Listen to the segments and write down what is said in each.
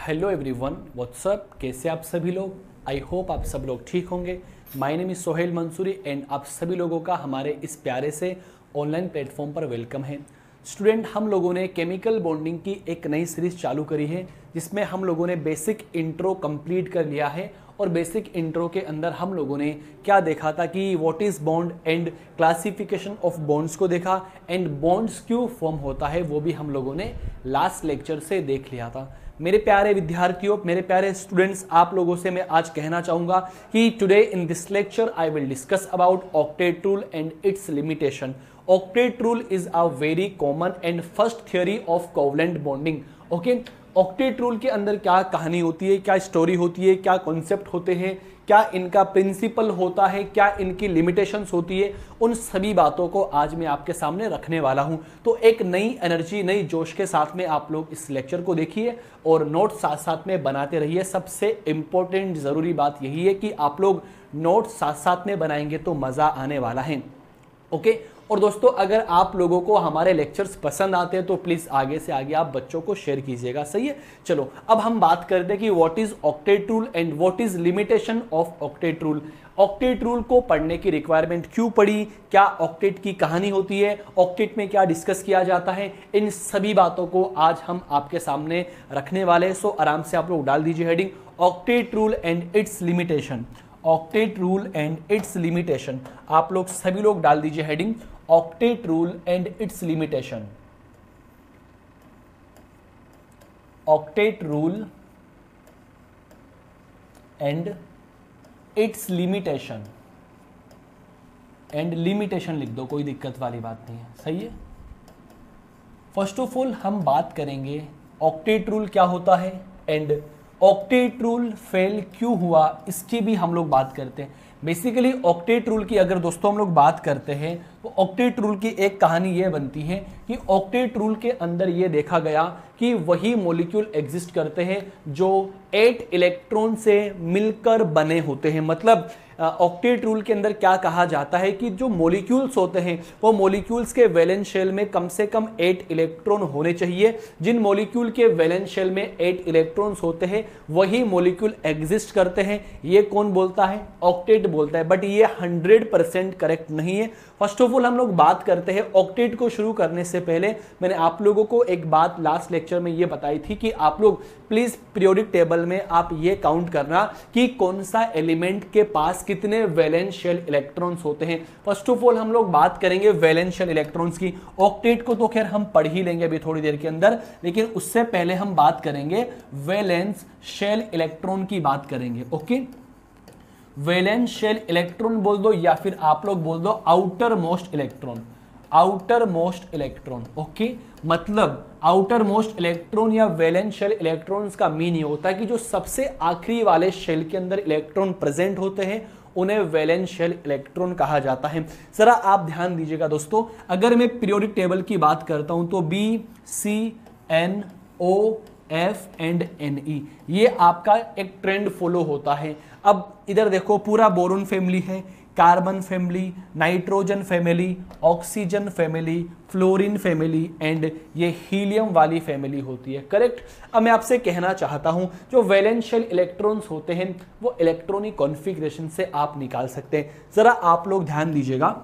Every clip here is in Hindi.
हेलो एवरीवन, व्हाट्सअप, कैसे आप सभी लोग। आई होप आप सब लोग ठीक होंगे। My name is Sohail Mansoori and आप सभी लोगों का हमारे इस प्यारे से ऑनलाइन प्लेटफॉर्म पर वेलकम है। स्टूडेंट, हम लोगों ने केमिकल बॉन्डिंग की एक नई सीरीज चालू करी है जिसमें हम लोगों ने बेसिक इंट्रो कंप्लीट कर लिया है। और बेसिक इंट्रो के अंदर हम लोगों ने क्या देखा था कि what is bond and classification of bonds को देखा एंड बॉन्ड्स क्यों फॉर्म होता है वो भी हम लोगों ने लास्ट लेक्चर से देख लिया था। मेरे प्यारे विद्यार्थियों, मेरे प्यारे स्टूडेंट्स, आप लोगों से मैं आज कहना चाहूंगा कि today in this lecture I will discuss about octet rule and it's limitation. Octet rule is a very common and first theory of covalent bonding. Okay, octet rule के अंदर क्या कहानी होती है, क्या स्टोरी होती है, क्या कॉन्सेप्ट होते हैं, क्या इनका प्रिंसिपल होता है, क्या इनकी लिमिटेशंस होती है, उन सभी बातों को आज मैं आपके सामने रखने वाला हूं। तो एक नई एनर्जी, नई जोश के साथ में आप लोग इस लेक्चर को देखिए और नोट साथ साथ में बनाते रहिए। सबसे इंपॉर्टेंट जरूरी बात यही है कि आप लोग नोट साथ साथ में बनाएंगे तो मजा आने वाला है। ओके, और दोस्तों, अगर आप लोगों को हमारे लेक्चर्स पसंद आते हैं तो प्लीज आगे से आगे आप बच्चों को शेयर कीजिएगा। सही है। चलो अब हम बात करते हैं कि what is octet rule and what is limitation of octet rule. Octet rule को पढ़ने की रिक्वायरमेंट क्यों पड़ी, क्या ऑक्टेट की कहानी होती है, ऑक्टेट में क्या डिस्कस किया जाता है, इन सभी बातों को आज हम आपके सामने रखने वाले हैं। सो आराम से आप लोग डाल दीजिए heading octet rule and it's limitation. Octet rule and it's limitation, आप लोग सभी लोग डाल दीजिए heading octet rule and it's limitation. Octet rule and it's limitation, and limitation लिख दो, कोई दिक्कत वाली बात नहीं है। सही है। फर्स्ट ऑफ ऑल हम बात करेंगे ऑक्टेट रूल क्या होता है एंड ऑक्टेट रूल फेल क्यों हुआ, इसकी भी हम लोग बात करते हैं। बेसिकली ऑक्टेट रूल की अगर दोस्तों हम लोग बात करते हैं तो ऑक्टेट रूल की एक कहानी ये बनती है कि ऑक्टेट रूल के अंदर ये देखा गया कि वही मॉलिक्यूल एग्जिस्ट करते हैं जो 8 इलेक्ट्रॉन से मिलकर बने होते हैं। मतलब ऑक्टेट रूल के अंदर क्या कहा जाता है कि जो मॉलिक्यूल्स होते हैं वो मॉलिक्यूल्स के वैलेंस शेल में कम से कम 8 इलेक्ट्रॉन होने चाहिए। जिन मॉलिक्यूल के वैलेंस शेल में 8 इलेक्ट्रॉन्स होते हैं वही मॉलिक्यूल एग्जिस्ट करते हैं। ये कौन बोलता है? ऑक्टेट बोलता है। बट ये 100% करेक्ट नहीं है। फर्स्ट ऑफ ऑल हम लोग बात करते हैं ऑक्टेट को शुरू करने से पहले मैंने आप लोगों को एक बात लास्ट लेक्चर में ये बताई थी कि आप लोग प्लीज पीरियोडिक टेबल में आप ये काउंट करना कि कौन सा एलिमेंट के पास कितने वैलेंस शेल इलेक्ट्रॉन्स होते हैं। फर्स्ट ऑफ ऑल हम लोग बात करेंगे वैलेंस शेल इलेक्ट्रॉन्स की। ऑक्टेट को तो खैर हम पढ़ ही लेंगे अभी थोड़ी देर के अंदर, लेकिन उससे पहले हम बात करेंगे वैलेंस शेल इलेक्ट्रॉन की बात करेंगे। ओके, वैलेंस शेल इलेक्ट्रॉन बोल दो या फिर आप लोग बोल दो outer most electron. Outer most electron, okay, मतलब आउटर मोस्ट इलेक्ट्रॉन या वैलेंस शेल इलेक्ट्रॉन्स का मीन ये होता है कि जो सबसे आखिरी वाले शेल के अंदर इलेक्ट्रॉन प्रेजेंट होते हैं उन्हें वैलेंस शेल इलेक्ट्रॉन कहा जाता है। जरा आप ध्यान दीजिएगा दोस्तों, अगर मैं पीरियोडिक टेबल की बात करता हूं तो B C N O F and N E, ये आपका एक ट्रेंड फॉलो होता है। अब इधर देखो, पूरा बोरोन फैमिली है, carbon family, nitrogen family, oxygen family, fluorine family and ये हीलियम वाली फैमिली होती है। करेक्ट। अब मैं आपसे कहना चाहता हूं जो वैलेंस शेल इलेक्ट्रॉन्स होते हैं वो इलेक्ट्रॉनिक कॉन्फ़िगरेशन से आप निकाल सकते हैं। जरा आप लोग ध्यान दीजिएगा,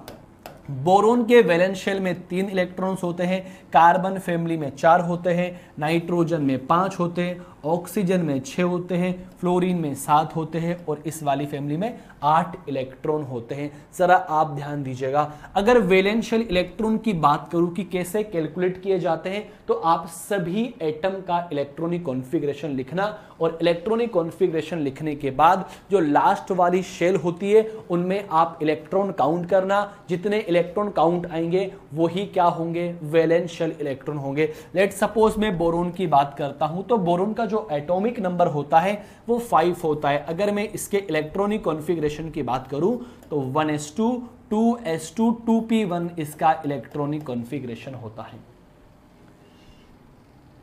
बोरोन के वैलेंस शेल में 3 इलेक्ट्रॉन्स होते हैं, कार्बन फैमिली में 4 होते हैं, नाइट्रोजन में 5 होते हैं, ऑक्सीजन में 6 होते हैं, फ्लोरीन में 7 होते हैं और इस वाली फैमिली में 8 इलेक्ट्रॉन होते हैं। जरा आप ध्यान दीजिएगा, अगर वैलेंस शेल इलेक्ट्रॉन की बात करूं कि कैसे कैलकुलेट किए जाते हैं तो आप सभी एटम का इलेक्ट्रॉनिक कॉन्फ़िगरेशन लिखना और इलेक्ट्रॉनिक कॉन्फ़िगरेशन लिखने के बाद जो लास्ट वाली शेल होती है उनमें आप इलेक्ट्रॉन काउंट करना। जितने इलेक्ट्रॉन काउंट आएंगे वही क्या होंगे? वैलेंस शेल इलेक्ट्रॉन होंगे। लेट सपोज मैं बोरोन की बात करता हूं तो बोरोन का जो एटॉमिक नंबर होता है वो 5 होता है। अगर मैं इसके इलेक्ट्रॉनिक कॉन्फ़िगरेशन की बात करूं तो 1s2 2s2 2p1 इसका इलेक्ट्रॉनिक कॉन्फ़िगरेशन होता है।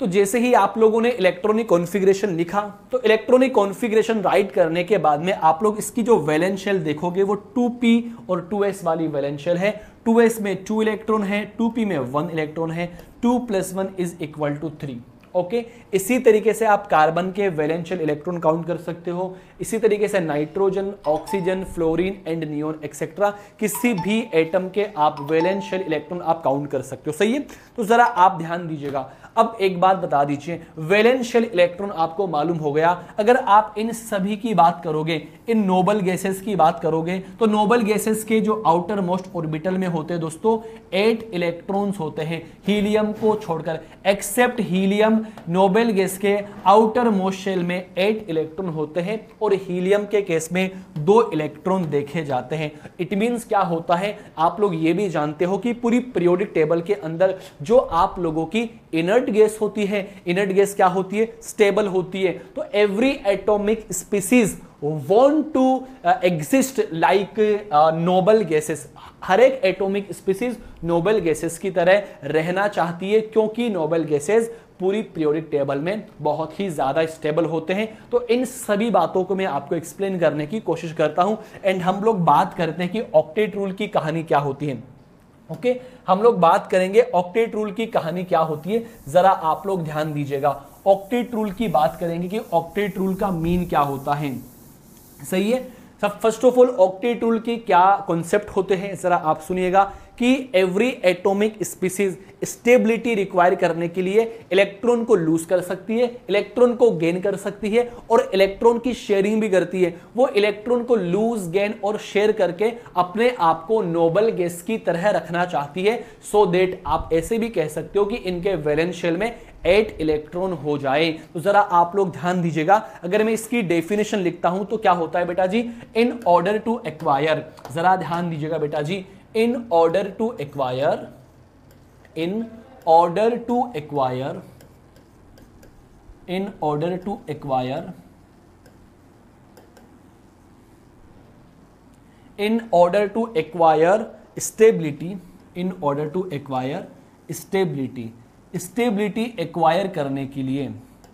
तो जैसे ही आप लोगों ने इलेक्ट्रॉनिक कॉन्फ़िगरेशन लिखा तो इलेक्ट्रॉनिक कॉन्फ़िगरेशन राइट करने के बाद में आप लोग इसकी जो वैलेंस शेल देखोगे वो 2p और 2s वाली वैलेंस शेल है। 2s में 2 इलेक्ट्रॉन है, 2p में 1 इलेक्ट्रॉन है। 2 + 1 = 3। ओके, इसी तरीके से आप कार्बन के वैलेंस शेल इलेक्ट्रॉन काउंट कर सकते हो, इसी तरीके से nitrogen, oxygen, fluorine and neon etcetera किसी भी एटम के आप वैलेंस शेल इलेक्ट्रॉन आप काउंट कर सकते हो। सही है, तो जरा आप ध्यान दीजिएगा। अब एक बात बता दीजिए, वैलेंस शेल इलेक्ट्रॉन आपको मालूम हो गया। अगर आप इन सभी की बात करोगे, इन नोबल गैसेस की बात करोगे, तो नोबल गैसेस के जो आउटर मोस्ट ऑर्बिटल में होते हैं दोस्तों 8 इलेक्ट्रॉन्स होते हैं, हीलियम को छोड़कर। एक्सेप्ट हीलियम, नोबल गैस के आउटर मोस्ट शेल में 8 इलेक्ट्रॉन होते हैं और हीलियम के केस में 2 इलेक्ट्रॉन देखे जाते हैं। इट मींस क्या होता है, आप लोग ये भी जानते हो कि पूरी पीरियोडिक टेबल के अंदर जो आप लोगों की इनर्ट गैस होती है, इनर्ट गैस क्या होती है, स्टेबल होती है। तो every atomic species want to exist like noble gases. हर एक एटॉमिक स्पीसीज नोबल गैसेस की तरह रहना चाहती है, क्योंकि नोबल गैसेस पूरी पीरियोडिक टेबल में बहुत ही ज्यादा स्टेबल होते हैं। तो इन सभी बातों को मैं आपको एक्सप्लेन करने की कोशिश करता हूं एंड हम लोग बात करते हैं कि ऑक्टेट रूल की कहानी क्या होती है। ओके, हम लोग बात करेंगे ऑक्टेट रूल की कहानी क्या होती है, जरा आप लोग ध्यान दीजिएगा। ऑक्टेट रूल की बात करेंगे कि ऑक्टेट रूल का मीन क्या होता है। सही है, सब first of all octet rule के क्या कॉन्सेप्ट होते हैं जरा आप सुनिएगा कि every atomic species stability require करने के लिए इलेक्ट्रॉन को लूज कर सकती है, इलेक्ट्रॉन को गेन कर सकती है और इलेक्ट्रॉन की शेयरिंग भी करती है। वो इलेक्ट्रॉन को लूज, गेन और शेयर करके अपने आप को नोबल गैस की तरह रखना चाहती है, सो दैट आप ऐसे भी कह सकते हो कि इनके वैलेंस शेल में 8 इलेक्ट्रॉन हो जाए। तो जरा आप लोग ध्यान दीजिएगा, अगर मैं इसकी डेफिनेशन लिखता हूं तो क्या होता है बेटा जी, इन ऑर्डर टू एक्वायर, जरा ध्यान दीजिएगा बेटा जी, in order to acquire, in order to acquire, in order to acquire, in order to acquire stability, in order to acquire stability, stability acquire करने के लिए,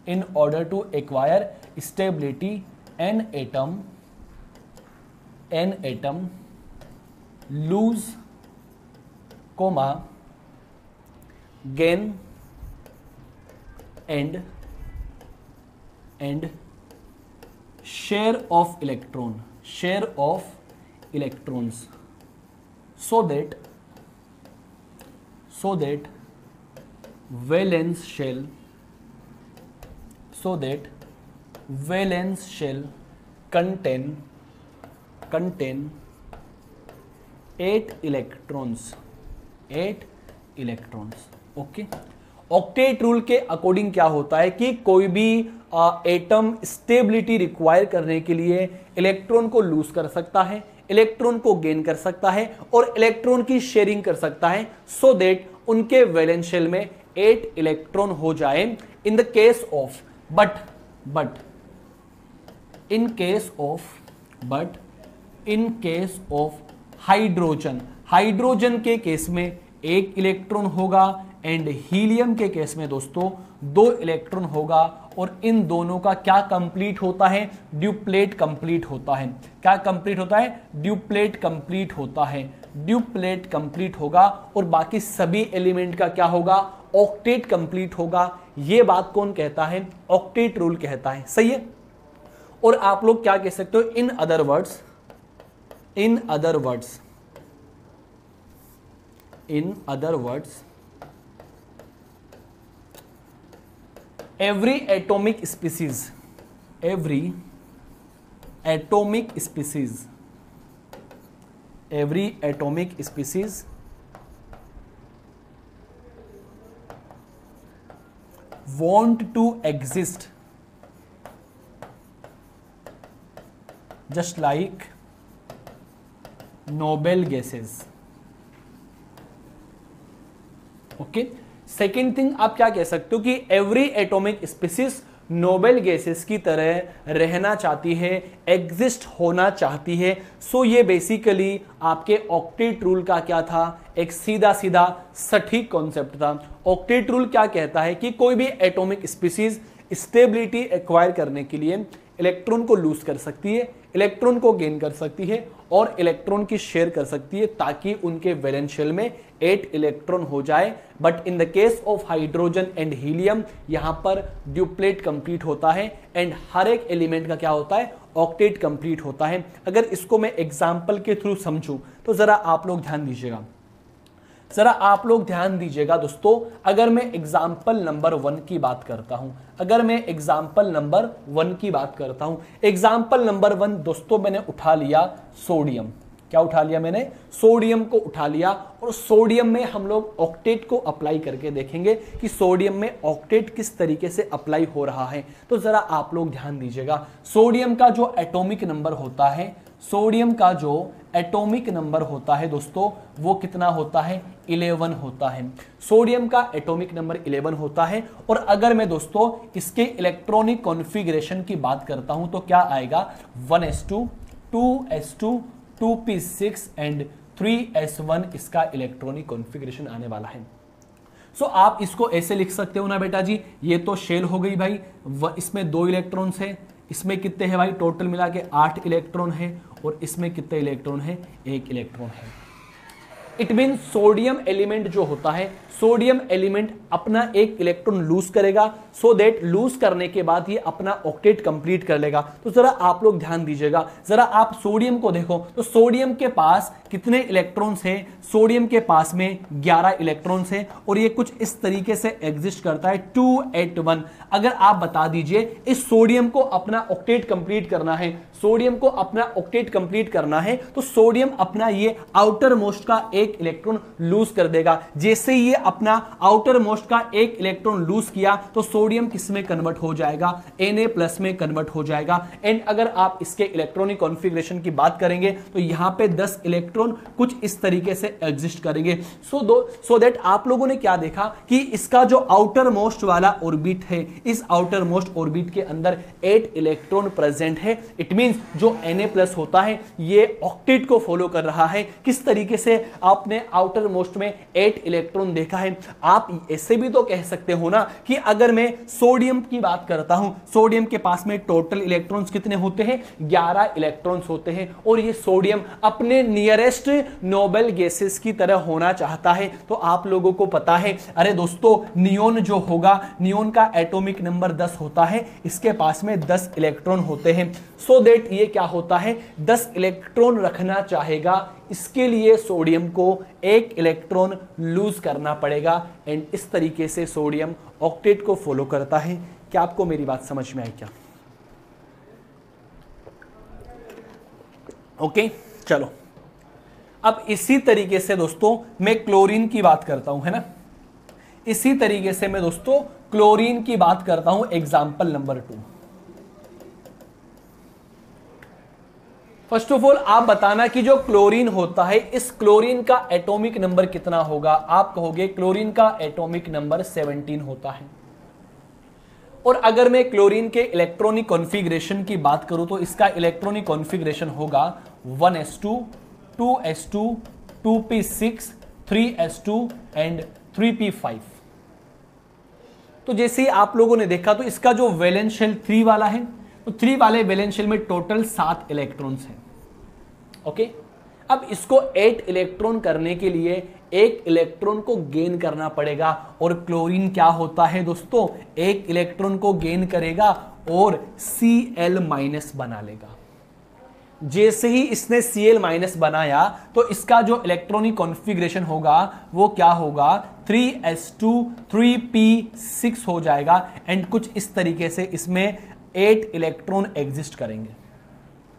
in order to acquire stability, an atom lose, comma, gain and share of electrons, so that valence shell contain 8 electrons. Okay, octet rule के अकॉर्डिंग क्या होता है कि कोई भी एटम स्टेबिलिटी रिक्वायर करने के लिए इलेक्ट्रॉन को लूज कर सकता है, इलेक्ट्रॉन को गेन कर सकता है और इलेक्ट्रॉन की शेयरिंग कर सकता है, सो दैट उनके वैलेंस शेल में 8 इलेक्ट्रॉन हो जाए। In the case of in case of hydrogen के केस में 1 इलेक्ट्रॉन होगा एंड हीलियम के केस में दोस्तों 2 इलेक्ट्रॉन होगा, और इन दोनों का क्या कंप्लीट होता है, ड्यूप्लेट कंप्लीट होता है। क्या कंप्लीट होता है, ड्यूप्लेट कंप्लीट होगा और बाकी सभी एलिमेंट का क्या होगा, ऑक्टेट कंप्लीट होगा। यह बात कौन कहता है, ऑक्टेट रूल कहता है। सही है, और आप लोग क्या कह सकते हो, in other words every atomic species want to exist just like noble gases। Okay, second thing आप क्या कह सकते हो कि every atomic species noble gases की तरह रहना चाहती है, एग्जिस्ट होना चाहती है। सो ये बेसिकली आपके ऑक्टेट रूल का क्या था, एक सीधा सीधा सटीक कॉन्सेप्ट था। ऑक्टेट रूल क्या कहता है कि कोई भी एटॉमिक स्पीसीज स्टेबिलिटी एक्वायर करने के लिए इलेक्ट्रॉन को लूज कर सकती है, इलेक्ट्रॉन को गेन कर सकती है और इलेक्ट्रॉन की शेयर कर सकती है, ताकि उनके वैलेंस शेल में 8 इलेक्ट्रॉन हो जाए, but in the case of hydrogen and helium यहां पर ड्यूप्लेट कंप्लीट होता है एंड हर एक एलिमेंट का क्या होता है, ऑक्टेट कंप्लीट होता है। अगर इसको मैं एग्जांपल के थ्रू समझूं तो जरा आप लोग ध्यान दीजिएगा, जरा आप लोग ध्यान दीजिएगा दोस्तों। अगर मैं एग्जाम्पल नंबर 1 की बात करता हूं, अगर मैं एग्जाम्पल नंबर 1 की बात करता हूं, एग्जाम्पल नंबर 1 दोस्तों मैंने उठा लिया सोडियम। क्या उठा लिया मैंने, सोडियम को उठा लिया, और सोडियम में हम लोग ऑक्टेट को अप्लाई करके देखेंगे कि सोडियम में ऑक्टेट किस तरीके से अप्लाई हो रहा है। तो जरा आप लोग ध्यान दीजिएगा, सोडियम का जो एटॉमिक नंबर होता है, सोडियम का जो एटॉमिक नंबर होता है दोस्तों वो कितना होता है, 11 होता है। सोडियम का एटॉमिक नंबर 11 होता है। और अगर मैं दोस्तों इसके इलेक्ट्रॉनिक कॉन्फ़िगरेशन की बात करता हूं तो क्या आएगा, 1s2 2s2 2p6 and 3s1 इसका इलेक्ट्रॉनिक कॉन्फ़िगरेशन आने वाला है। सो आप इसको ऐसे लिख सकते हो ना बेटा जी, ये तो शेल हो गई भाई, इसमें 2 इलेक्ट्रॉन्स है, इसमें कितने हैं भाई, टोटल मिला के 8 इलेक्ट्रॉन है, और इसमें कितने इलेक्ट्रॉन है, 1 इलेक्ट्रॉन है। इट मीन सोडियम एलिमेंट जो होता है, सोडियम एलिमेंट अपना 1 इलेक्ट्रॉन लूज करेगा, सो दैट लूज करने के बाद ये अपना ऑक्टेट कंप्लीट कर लेगा। तो जरा आप लोग ध्यान दीजिएगा, जरा आप सोडियम को देखो तो सोडियम के पास कितने इलेक्ट्रॉन्स हैं, सोडियम के पास में 11 इलेक्ट्रॉन्स हैं, और ये कुछ इस तरीके से एग्जिस्ट करता है 281। अगर आप बता दीजिए इस सोडियम को अपना ऑक्टेट कंप्लीट करना है, सोडियम को अपना ऑक्टेट कंप्लीट करना है, तो सोडियम अपना ये आउटर मोस्ट का 1 इलेक्ट्रॉन लूज कर देगा। जैसे ये अपना आउटर मोस्ट का 1 इलेक्ट्रॉन लूज किया तो सोडियम किस में कन्वर्ट हो जाएगा, Na+ में कन्वर्ट हो जाएगा। एंड अगर आप इसके इलेक्ट्रॉनिक कॉन्फ़िगरेशन की बात करेंगे तो यहां पे 10 इलेक्ट्रॉन कुछ इस तरीके से एग्जिस्ट करेंगे। सो दैट आप लोगों ने क्या देखा कि इसका जो आउटर मोस्ट वाला ऑर्बिट है, इस आउटर मोस्ट ऑर्बिट के अंदर 8 इलेक्ट्रॉन प्रेजेंट है। इट मींस जो Na+ होता है ये ऑक्टेट को फॉलो कर रहा है। किस तरीके से आपने आउटर मोस्ट में 8 इलेक्ट्रॉन देखा है। आप ऐसे भी तो कह सकते हो ना कि अगर मैं सोडियम की बात करता हूं, सोडियम के पास में टोटल इलेक्ट्रॉन्स कितने होते हैं, 11 इलेक्ट्रॉन्स होते हैं, और ये सोडियम अपने नियरेस्ट नोबेल गैसेस की तरह होना चाहता है। तो आप लोगों को पता है, अरे दोस्तों नियोन जो होगा, नियोन का एटॉमिक नंबर 10 होता है, इसके पास में 10 इलेक्ट्रॉन होते हैं। सो दैट ये क्या होता है, 10 इलेक्ट्रॉन रखना चाहेगा, इसके लिए सोडियम को 1 इलेक्ट्रॉन लूज करना पड़ेगा। एंड इस तरीके से सोडियम ऑक्टेट को फॉलो करता है। क्या आपको मेरी बात समझ में आई क्या? ओके चलो, अब इसी तरीके से दोस्तों मैं क्लोरीन की बात करता हूं, है ना। इसी तरीके से मैं दोस्तों क्लोरीन की बात करता हूं, example number 2। First of all आप बताना कि जो क्लोरीन होता है, इस क्लोरीन का एटॉमिक नंबर कितना होगा। आप कहोगे क्लोरीन का एटॉमिक नंबर 17 होता है। और अगर मैं क्लोरीन के इलेक्ट्रॉनिक कॉन्फ़िगरेशन की बात करूं तो इसका इलेक्ट्रॉनिक कॉन्फ़िगरेशन होगा 1s2 2s2 2p6 3s2 and 3p5। तो जैसे आप लोगों ने देखा तो इसका जो वैलेंस शेल 3 वाला है, तो 3 वाले वैलेंस शेल में टोटल 7 इलेक्ट्रॉन्स हैं। ओके, अब इसको 8 इलेक्ट्रॉन करने के लिए 1 इलेक्ट्रॉन को गेन करना पड़ेगा। और क्लोरीन क्या होता है दोस्तों, 1 इलेक्ट्रॉन को गेन करेगा और Cl- बना लेगा। जैसे ही इसने Cl- बनाया तो इसका जो इलेक्ट्रॉनिक कॉन्फ़िगरेशन होगा वो क्या होगा, 3s2 3p6 हो जाएगा। एंड कुछ इस तरीके से इसमें 8 इलेक्ट्रॉन एग्जिस्ट करेंगे।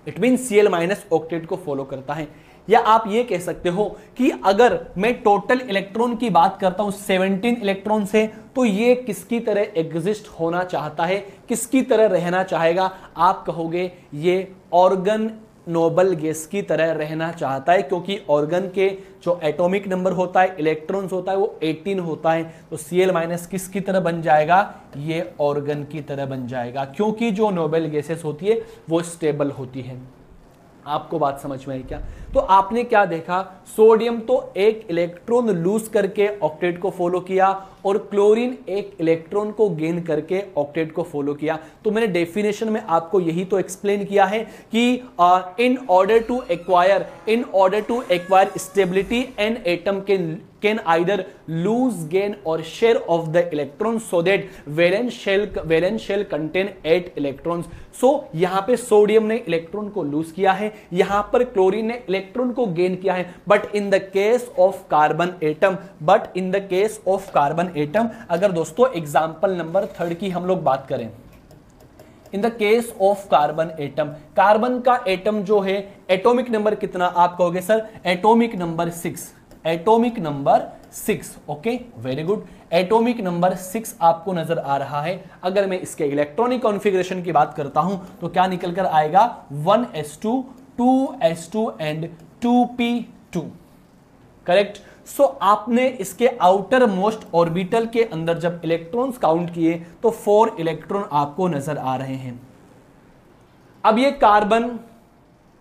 इट मीन Cl- ऑक्टेट को फॉलो करता है। या आप ये कह सकते हो कि अगर मैं टोटल इलेक्ट्रॉन की बात करता हूं 17 इलेक्ट्रॉन से, तो ये किसकी तरह एग्जिस्ट होना चाहता है, किसकी तरह रहना चाहेगा। आप कहोगे ये ऑर्गन नोबल गैस की तरह रहना चाहता है, क्योंकि ऑर्गन के जो एटॉमिक नंबर होता है, इलेक्ट्रॉन्स होता है, वो 18 होता है। तो Cl- किसकी तरह बन जाएगा, ये ऑर्गन की तरह बन जाएगा, क्योंकि जो नोबेल गैसेस होती है वो स्टेबल होती है। आपको बात समझ में आई क्या? तो आपने क्या देखा, सोडियम तो 1 इलेक्ट्रॉन लूज करके ऑक्टेट को फॉलो किया, और क्लोरीन 1 इलेक्ट्रॉन को गेन करके ऑक्टेट को फॉलो किया। तो मैंने डेफिनेशन में आपको यही तो एक्सप्लेन किया है कि in order to acquire stability an atom can can either lose gain और share of the electron so that valence shell contain 8 electrons. So यहां पे सोडियम ने इलेक्ट्रॉन को लूज किया है, यहां पर क्लोरीन ने इलेक्ट्रॉन को गेन किया है, but in the case of carbon atom, अगर दोस्तों एग्जांपल नंबर 3 की हम लोग बात करें, in the case of carbon atom, carbon का एटम जो है एटॉमिक नंबर कितना आप कहोगे sir? Atomic number 6, okay, very good, atomic number 6 आपको नजर आ रहा है। अगर मैं इसके इलेक्ट्रॉनिक कॉन्फ़िगरेशन की बात करता हूं तो क्या निकल कर आएगा? 1s2 2s2 and 2p2, correct. सो आपने इसके आउटर मोस्ट ऑर्बिटल के अंदर जब इलेक्ट्रॉन्स काउंट किए तो 4 इलेक्ट्रॉन आपको नजर आ रहे हैं। अब ये कार्बन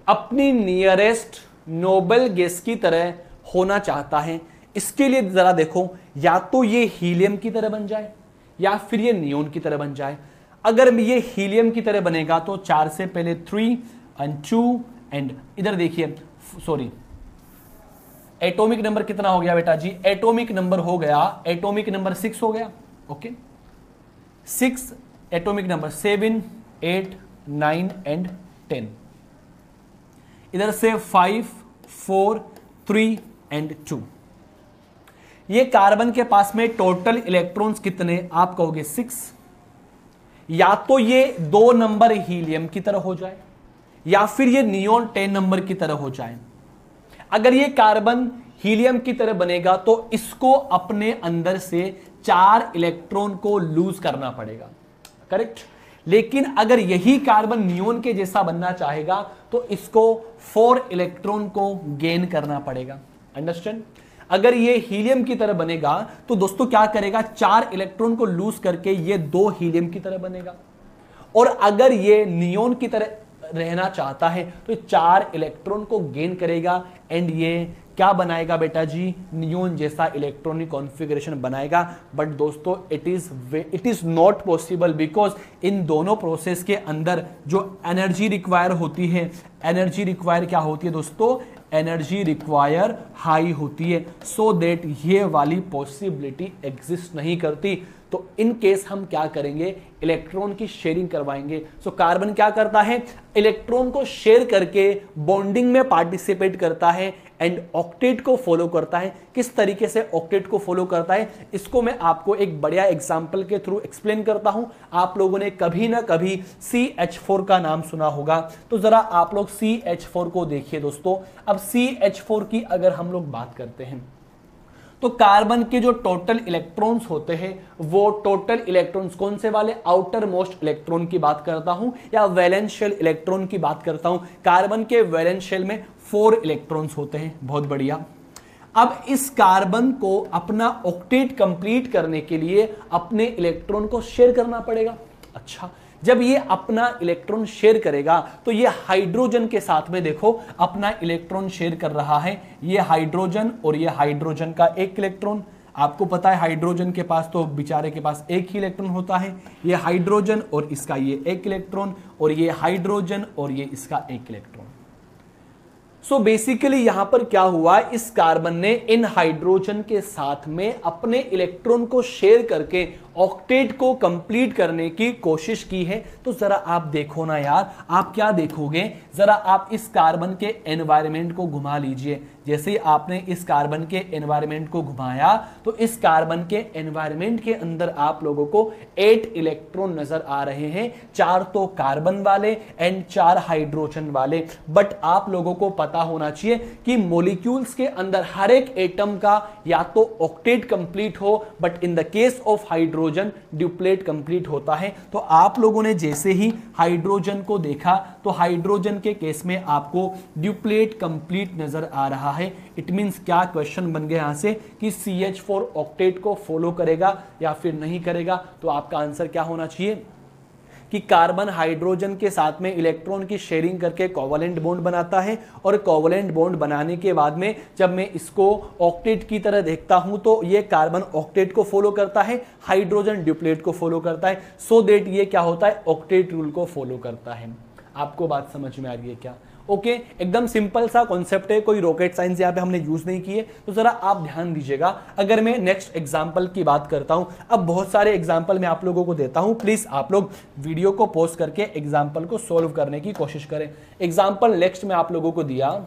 अपनी नियरेस्ट नोबल गैस की तरह होना चाहता है, इसके लिए जरा देखो, या तो ये हीलियम की तरह बन जाए या फिर ये नियोन की तरह बन जाए। अगर ये हीलियम की तरह बनेगा तो 4 से पहले 3 एंड 2 एंड इधर देखिए, सॉरी, एटॉमिक नंबर कितना हो गया बेटा जी? एटॉमिक नंबर हो गया, एटॉमिक नंबर 6 हो गया, ओके, 6 एटॉमिक नंबर 7 8 9 एंड 10, इधर से 5 4 3 एंड 2। ये कार्बन के पास में टोटल इलेक्ट्रॉन्स कितने आप कहोगे? 6। या तो ये 2 नंबर हीलियम की तरह हो जाए या फिर ये नियोन 10 नंबर की तरह हो जाए। अगर ये कार्बन हीलियम की तरह बनेगा तो इसको अपने अंदर से 4 इलेक्ट्रॉन को लूज करना पड़ेगा, करेक्ट। लेकिन अगर यही कार्बन नियोन के जैसा बनना चाहेगा तो इसको 4 इलेक्ट्रॉन को गेन करना पड़ेगा, अंडरस्टैंड। अगर ये हीलियम की तरह बनेगा तो दोस्तों क्या करेगा? 4 इलेक्ट्रॉन को लूज करके ये 2 हीलियम की तरह बनेगा। और अगर ये नियोन की तरह रहना चाहता है तो 4 इलेक्ट्रॉन को गेन करेगा एंड ये क्या बनाएगा बेटा जी? नियोन जैसा इलेक्ट्रॉनिक कॉन्फ़िगरेशन बनाएगा। बट दोस्तों it is not possible, because in दोनों प्रोसेस के अंदर जो एनर्जी रिक्वायर होती है, एनर्जी रिक्वायर क्या होती है दोस्तों? एनर्जी रिक्वायर हाई होती है, सो दैट ये वाली पॉसिबिलिटी एग्जिस्ट नहीं करती। तो इन केस हम क्या करेंगे? इलेक्ट्रॉन की शेयरिंग करवाएंगे। सो कार्बन क्या करता है? इलेक्ट्रॉन को शेयर करके बॉन्डिंग में पार्टिसिपेट करता है एंड ऑक्टेट को फॉलो करता है। किस तरीके से ऑक्टेट को फॉलो करता है इसको मैं आपको एक बढ़िया एग्जांपल के थ्रू एक्सप्लेन करता हूं। आप लोगों ने कभी ना कभी CH4 का नाम सुना होगा, तो जरा आप लोग CH4 को देखिए दोस्तों। अब CH4 की अगर हम लोग बात करते हैं तो कार्बन के जो टोटल इलेक्ट्रॉन्स होते हैं वो टोटल इलेक्ट्रॉन्स कौन से वाले? आउटर मोस्ट इलेक्ट्रॉन की बात करता हूं या वैलेंस शेल इलेक्ट्रॉन की बात करता हूं। कार्बन के वैलेंस शेल में 4 इलेक्ट्रॉन्स होते हैं, बहुत बढ़िया। अब इस कार्बन को अपना ऑक्टेट कंप्लीट करने के लिए अपने इलेक्ट्रॉन को शेयर करना पड़ेगा। अच्छा, जब ये अपना इलेक्ट्रॉन शेयर करेगा तो ये हाइड्रोजन के साथ में देखो अपना इलेक्ट्रॉन शेयर कर रहा है। ये हाइड्रोजन और ये हाइड्रोजन का एक इलेक्ट्रॉन, आपको पता है हाइड्रोजन के पास तो बेचारे के पास एक ही इलेक्ट्रॉन होता है। ये हाइड्रोजन और इसका ये एक इलेक्ट्रॉन, और ये हाइड्रोजन और ये इसका एक इलेक्ट्रॉन। सो बेसिकली यहां पर क्या हुआ? इस कार्बन ने इन हाइड्रोजन के साथ में अपने इलेक्ट्रॉन को शेयर करके ऑक्टेट को कंप्लीट करने की कोशिश की है। तो जरा आप देखो ना यार, आप क्या देखोगे? जरा आप इस कार्बन के एनवायरनमेंट को घुमा लीजिए। जैसे आपने इस कार्बन के एनवायरनमेंट को घुमाया तो इस कार्बन के एनवायरनमेंट के अंदर आप लोगों को 8 इलेक्ट्रॉन नजर आ रहे हैं, 4 तो कार्बन वाले एंड 4 हाइड्रोजन वाले। बट आप लोगों को पता होना चाहिए कि मॉलिक्यूल्स के अंदर हर एक एटम का या तो ऑक्टेट कंप्लीट हो, but in the case of hydrogen duplet complete होता है। तो आप लोगों ने जैसे ही हाइड्रोजन को देखा तो हाइड्रोजन के केस में आपको ड्यूप्लेट कंप्लीट नजर आ रहा है। इट मींस क्या क्वेश्चन बन गया यहां से कि CH4 ऑक्टेट को फॉलो करेगा या फिर नहीं करेगा? तो आपका आंसर क्या होना चाहिए कि कार्बन हाइड्रोजन के साथ में इलेक्ट्रॉन की शेयरिंग करके कोवेलेंट बॉन्ड बनाता है, और कोवेलेंट बॉन्ड बनाने के बाद में जब मैं इसको ऑक्टेट की तरह देखता हूं तो ये कार्बन ऑक्टेट को फॉलो करता है, हाइड्रोजन ड्यूप्लेट को फॉलो करता है। सो दैट ये क्या होता है? ऑक्टेट रूल को फॉलो करता है। आपको बात समझ में आ रही है क्या? ओके, एकदम सिंपल सा कॉन्सेप्ट है, कोई रॉकेट साइंस यहाँ पे हमने यूज नहीं किए, तो जरा आप ध्यान दीजिएगा। अगर मैं नेक्स्ट एग्जांपल की बात करता हूं, अब बहुत सारे एग्जांपल मैं आप लोगों को देता हूं, प्लीज आप लोग वीडियो को पॉज करके एग्जांपल को सॉल्व करने की कोशिश करें। एग्जांपल नेक्स्ट में आप लोगों को दिया,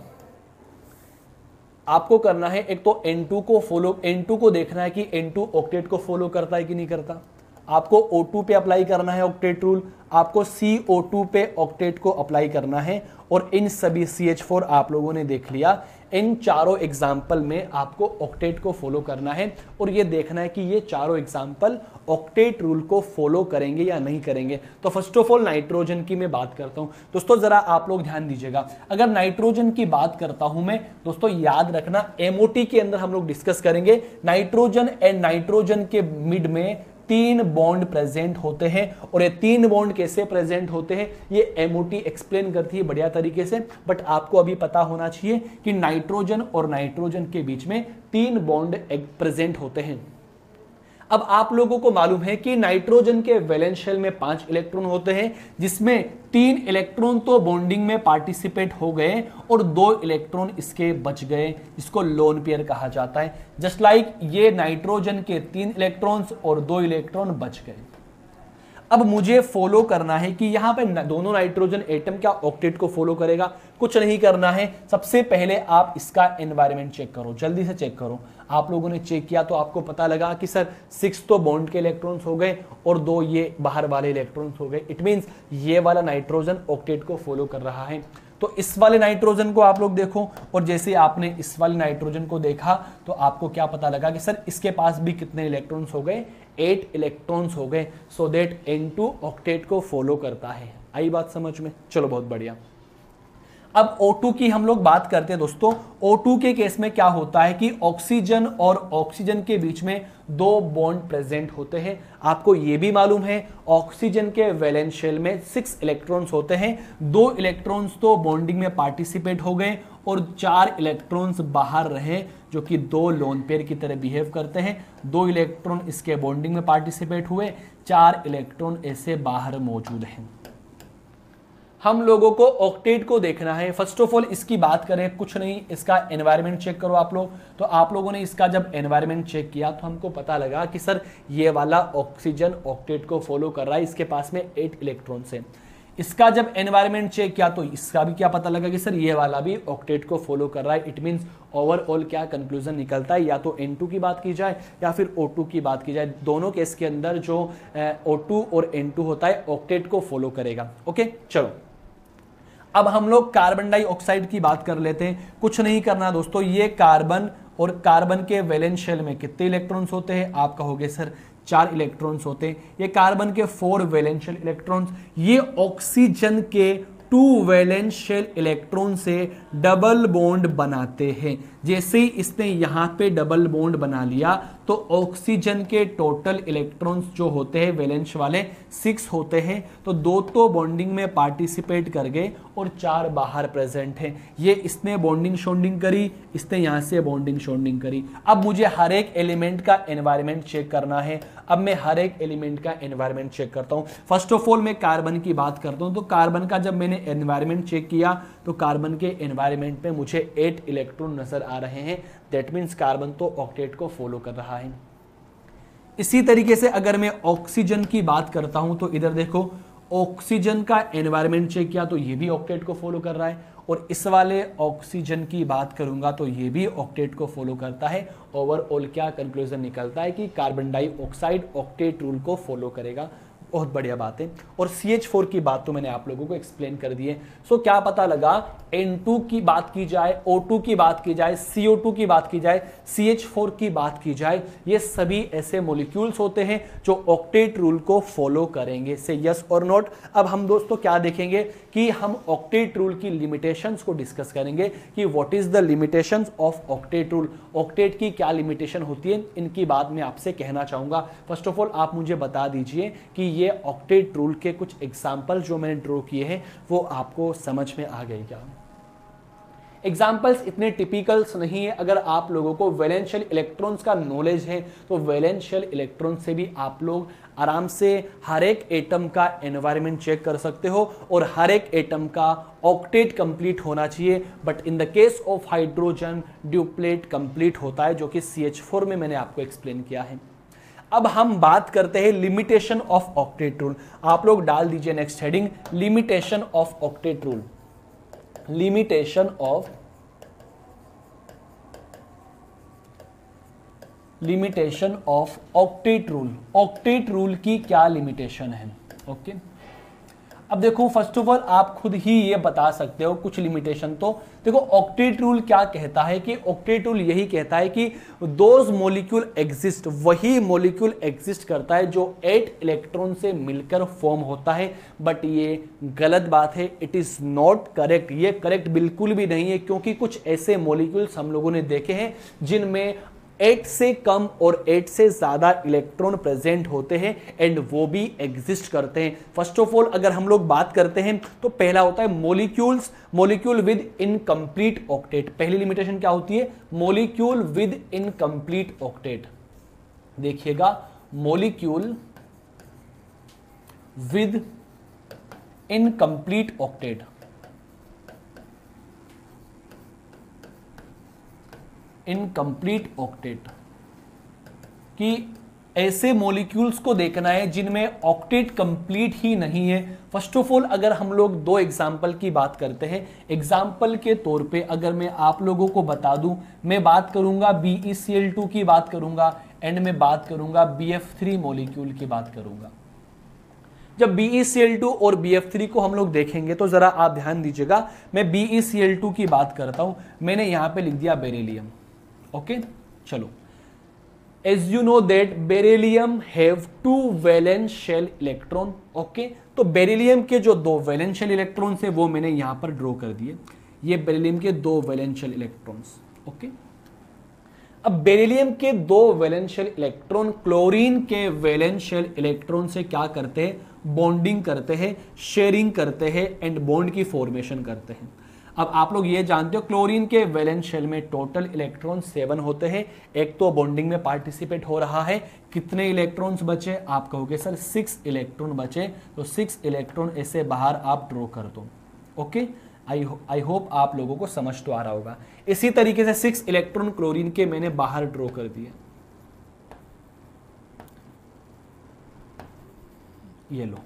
आपको करना है एक तो N2 को देखना है कि N2 ऑक्टेट को फॉलो करता है कि नहीं करता। आपको O2 पे अप्लाई करना है ऑक्टेट रूल, आपको CO2 पे ऑक्टेट को अप्लाई करना है, और इन सभी CH4 आप लोगों ने देख लिया। इन चारों एग्जाम्पल में आपको ऑक्टेट को फॉलो करना है और ये देखना है कि ये चारों एग्जाम्पल ऑक्टेट रूल को फॉलो करेंगे या नहीं करेंगे। तो फर्स्ट ऑफ ऑल नाइट्रोजन की मैं बात करता हूं दोस्तों, जरा आप लोग ध्यान दीजिएगा। अगर नाइट्रोजन की बात करता हूं मैं दोस्तों, याद रखना MOT के अंदर हम लोग डिस्कस करेंगे नाइट्रोजन एंड नाइट्रोजन के मिड में 3 बॉन्ड प्रेजेंट होते हैं, और ये 3 बॉन्ड कैसे प्रेजेंट होते हैं ये MOT एक्सप्लेन करती है बढ़िया तरीके से, बट आपको अभी पता होना चाहिए कि नाइट्रोजन और नाइट्रोजन के बीच में 3 बॉन्ड प्रेजेंट होते हैं। अब आप लोगों को मालूम है कि नाइट्रोजन के वैलेंस शेल में 5 इलेक्ट्रॉन होते हैं, जिसमें 3 इलेक्ट्रॉन तो बॉन्डिंग में पार्टिसिपेट हो गए और 2 इलेक्ट्रॉन इसके बच गए, जिसको लोन पेयर कहा जाता है। जस्ट लाइक ये नाइट्रोजन के 3 इलेक्ट्रॉन्स और 2 इलेक्ट्रॉन बच गए। अब मुझे फॉलो करना है कि यहां पे दोनों नाइट्रोजन एटम क्या ऑक्टेट को फॉलो करेगा। कुछ नहीं करना है, सबसे पहले आप इसका एनवायरनमेंट चेक करो, जल्दी से चेक करो। आप लोगों ने चेक किया तो आपको पता लगा कि सर 6 तो बॉन्ड के इलेक्ट्रॉन्स हो गए और 2 ये बाहर वाले इलेक्ट्रॉन्स हो गए। इट मींस ये वाला नाइट्रोजन ऑक्टेट को फॉलो कर रहा है। तो इस वाले नाइट्रोजन को आप लोग देखो, और जैसे आपने इस वाले नाइट्रोजन को देखा तो आपको क्या पता लगा कि सर इसके पास भी कितने इलेक्ट्रॉन्स हो गए, 8 इलेक्ट्रॉन्स हो गए। सो दैट N2 ऑक्टेट को फॉलो करता है। आई बात समझ में? चलो बहुत बढ़िया। अब O2 की हम लोग बात करते हैं दोस्तों। O2 के केस में क्या होता है कि ऑक्सीजन और ऑक्सीजन के बीच में 2 बॉन्ड प्रेजेंट होते हैं। आपको ये भी मालूम है ऑक्सीजन के वैलेंस शेल में 6 इलेक्ट्रॉन्स होते हैं, 2 इलेक्ट्रॉन्स तो बॉन्डिंग में पार्टिसिपेट हो गए और 4 इलेक्ट्रॉन्स बाहर रहे, जो कि 2 लोन पेयर की तरह बिहेव करते हैं। 2 इलेक्ट्रॉन इसके बॉन्डिंग में पार्टिसिपेट हुए, 4 इलेक्ट्रॉन ऐसे बाहर मौजूद हैं। हम लोगों को ऑक्टेट को देखना है। फर्स्ट ऑफ ऑल इसकी बात करें, कुछ नहीं, इसका एनवायरनमेंट चेक करो आप लोग। तो आप लोगों ने इसका जब एनवायरनमेंट चेक किया तो हमको पता लगा कि सर ये वाला ऑक्सीजन ऑक्टेट को फॉलो कर रहा है, इसके पास में 8 इलेक्ट्रॉन्स है। इसका जब एनवायरनमेंट चेक किया तो इसका भी क्या पता लगा कि सर ये वाला भी ऑक्टेट को फॉलो कर रहा है। इट मींस ओवरऑल क्या कंक्लूजन निकलता है, या तो N2 की बात की जाए या फिर O2 की बात की जाए, दोनों केस के अंदर जो O2 और N2 होता है ऑक्टेट को फॉलो करेगा। ओके चलो, अब हम लोग कार्बन डाइऑक्साइड की बात कर लेते हैं। कुछ नहीं करना दोस्तों, ये कार्बन और कार्बन के वैलेंस शेल में कितने इलेक्ट्रॉन्स होते हैं? आप कहोगे सर 4 इलेक्ट्रॉन्स होते हैं। ये कार्बन के 4 वैलेंस शेल इलेक्ट्रॉन्स, ये ऑक्सीजन के 2 वैलेंस शेल इलेक्ट्रॉन से डबल बॉन्ड बनाते हैं। जैसे ही इसने यहां पे डबल बॉन्ड बना लिया तो ऑक्सीजन के टोटल इलेक्ट्रॉन्स जो होते हैं वैलेंस वाले 6 होते हैं, तो 2 तो बॉन्डिंग में पार्टिसिपेट कर गए और 4 बाहर प्रेजेंट हैं। ये इसने बॉन्डिंग शॉन्डिंग करी, इसने यहां से बॉन्डिंग शॉन्डिंग करी। अब मुझे हर एक एलिमेंट का एनवायरनमेंट चेक करना है। अब मैं हर एक एलिमेंट का एनवायरनमेंट चेक करता हूं। फर्स्ट ऑफ ऑल मैं कार्बन की बात करता हूं। तो कार्बन का जब मैंने एनवायरनमेंट चेक किया तो कार्बन के एनवायरनमेंट में मुझे 8 इलेक्ट्रॉन नजर आ रहे हैं। दैट मीन्स कार्बन तो ऑक्टेट को फॉलो कर रहा है। इसी तरीके से अगर मैं ऑक्सीजन की बात करता हूं तो इधर देखो, ऑक्सीजन का एनवायरनमेंट चेक किया तो ये भी ऑक्टेट को फॉलो कर रहा है, और इस वाले ऑक्सीजन की बात करूंगा तो ये भी ऑक्टेट को फॉलो करता है। ओवरऑल क्या कंक्लूजन निकलता है कि कार्बन डाइऑक्साइड ऑक्टेट रूल को फॉलो करेगा। बहुत बढ़िया बात है। और CH4 की बात तो मैंने आप लोगों को एक्सप्लेन कर दी है। सो क्या पता लगा, N2 की बात की जाए, O2 की बात की जाए, CO2 की बात की जाए, CH4 की बात की जाए, ये सभी ऐसे मॉलिक्यूल्स होते हैं जो ऑक्टेट रूल को फॉलो करेंगे। से यस और नॉट। अब हम दोस्तों क्या देखेंगे कि हम ऑक्टेट रूल की लिमिटेशंस को डिस्कस करेंगे कि what is the limitations of octet rule. Octet की क्या लिमिटेशन होती है, इनकी बात मैं आपसे कहना चाहूंगा। फर्स्ट ऑफ ऑल आप मुझे बता दीजिए कि ये ऑक्टेट रूल के कुछ एग्जाम्पल जो मैंने ड्रॉ किए हैं वो आपको समझ में आ गए क्या? एग्जाम्पल्स इतने टिपिकल्स नहीं है। अगर आप लोगों को वैलेंशियल इलेक्ट्रॉन्स का नॉलेज है तो वैलेंशियल इलेक्ट्रॉन से भी आप लोग आराम से हर एक एटम का एनवायरनमेंट चेक कर सकते हो और हर एक एटम का ऑक्टेट कंप्लीट होना चाहिए। But in the case of hydrogen duplet complete होता है, जो कि CH4 में मैंने आपको एक्सप्लेन किया है। अब हम बात करते हैं लिमिटेशन ऑफ ऑक्टेट रूल। आप लोग डाल दीजिए next heading, limitation of octet rule. Limitation of octet rule. Octet rule की क्या लिमिटेशन है? ओके अब देखो, फर्स्ट ऑफ ऑल आप खुद ही ये बता सकते हो कुछ लिमिटेशन। तो देखो ऑक्टेट रूल क्या कहता है कि ऑक्टेट रूल यही कहता है कि दोज मॉलिक्यूल एग्जिस्ट, वही मॉलिक्यूल एग्जिस्ट करता है जो 8 इलेक्ट्रॉन से मिलकर फॉर्म होता है। बट ये गलत बात है, इट इज नॉट करेक्ट। ये करेक्ट बिल्कुल भी नहीं है, क्योंकि कुछ ऐसे मॉलिक्यूल्स हम लोगों ने देखे हैं जिनमें 8 से कम और 8 से ज्यादा इलेक्ट्रॉन प्रेजेंट होते हैं एंड वो भी एग्जिस्ट करते हैं। फर्स्ट ऑफ ऑल अगर हम लोग बात करते हैं तो पहला होता है मॉलिक्यूल विद इनकम्प्लीट ऑक्टेट। पहली लिमिटेशन क्या होती है? Molecule with incomplete octet. देखिएगा, molecule with incomplete octet. Incomplete octet कि ऐसे मॉलिक्यूल्स को देखना है जिनमें ऑक्टेट कंप्लीट ही नहीं है। फर्स्ट ऑफ ऑल अगर हम लोग 2 एग्जाम्पल की बात करते हैं, एग्जाम्पल के तौर पे अगर मैं आप लोगों को बता दूं, मैं बात करूंगा BeCl2 की बात करूंगा एंड मैं बात करूंगा BF3 मॉलिक्यूल की बात करूंगा। जब BeCl2 और BF3 को हम लोग देखेंगे तो जरा आप ध्यान दीजिएगा, मैं BeCl2 की बात करता हूं, मैंने यहां पे लिख दिया बेरिलियम। ओके चलो, as you know that beryllium have 2 valence shell electron. Okay, तो बेरिलियम के जो 2 वैलेंस शेल इलेक्ट्रॉन है वो मैंने यहां पर ड्रॉ कर दिए। ये बेरिलियम के 2 वैलेंस शेल इलेक्ट्रॉन्स। ओके, अब बेरिलियम के 2 वैलेंस शेल इलेक्ट्रॉन क्लोरीन के वैलेंस शेल इलेक्ट्रॉन से क्या करते हैं? बॉन्डिंग करते हैं, शेयरिंग करते हैं एंड बॉन्ड की फॉर्मेशन करते हैं। अब आप लोग ये जानते हो क्लोरीन के वैलेंस शेल में टोटल इलेक्ट्रॉन 7 होते हैं। एक तो बॉन्डिंग में पार्टिसिपेट हो रहा है, कितने इलेक्ट्रॉन्स बचे? आप कहोगे सर 6 इलेक्ट्रॉन बचे, तो 6 इलेक्ट्रॉन ऐसे बाहर आप ड्रॉ कर दो। ओके, आई होप आप लोगों को समझ तो आ रहा होगा। इसी तरीके से 6 इलेक्ट्रॉन क्लोरीन के मैंने बाहर ड्रॉ कर दिए। ये लो,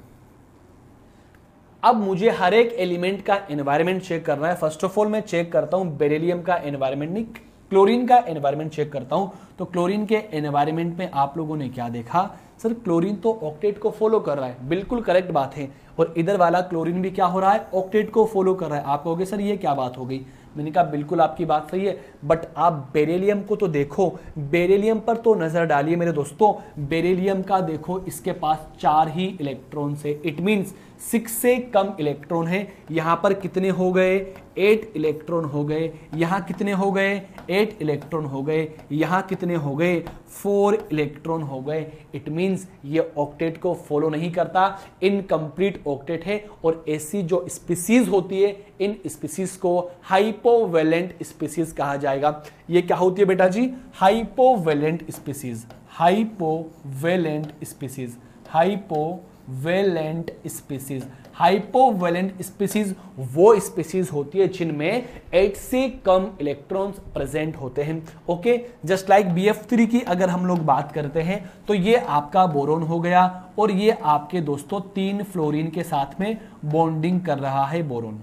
अब मुझे हर एक एलिमेंट का एनवायरनमेंट चेक करना है। फर्स्ट ऑफ ऑल मैं चेक करता हूं बेरिलियम का एनवायरनमेंट, नहीं क्लोरीन का एनवायरनमेंट चेक करता हूं। तो क्लोरीन के एनवायरनमेंट में आप लोगों ने क्या देखा? सर क्लोरीन तो ऑक्टेट को फॉलो कर रहा है, बिल्कुल करेक्ट बात है। और इधर वाला क्लोरीन भी क्या हो रहा है? ऑक्टेट को फॉलो कर रहा है। आप कहोगे सर ये क्या बात हो गई? मैंने कहा बिल्कुल आपकी बात सही है, बट आप बेरिलियम को तो देखो, बेरिलियम पर तो नजर डालिए मेरे दोस्तों। बेरिलियम का देखो, इसके पास 4 ही इलेक्ट्रॉन है। इट मींस 6 से कम इलेक्ट्रॉन है। यहां पर कितने हो गए? 8 इलेक्ट्रॉन हो गए। यहां कितने हो गए? 8 इलेक्ट्रॉन हो गए। यहां कितने हो गए? 4 इलेक्ट्रॉन हो गए। इट मींस ये ऑक्टेट को फॉलो नहीं करता, इनकम्प्लीट ऑक्टेट है। और ऐसी जो स्पीसीज होती है, इन स्पीसीज को हाइपोवैलेंट स्पीसीज कहा जाएगा। ये क्या होती है बेटा जी? Hypovalent species. Hypovalent species, hypovalent species. Hypovalent species वो स्पीसीज होती है जिनमें 8 से कम इलेक्ट्रॉन्स प्रेजेंट होते हैं। ओके, जस्ट लाइक BF3 की अगर हम लोग बात करते हैं तो ये आपका बोरोन हो गया और ये आपके दोस्तों 3 फ्लोरीन के साथ में बॉन्डिंग कर रहा है बोरोन।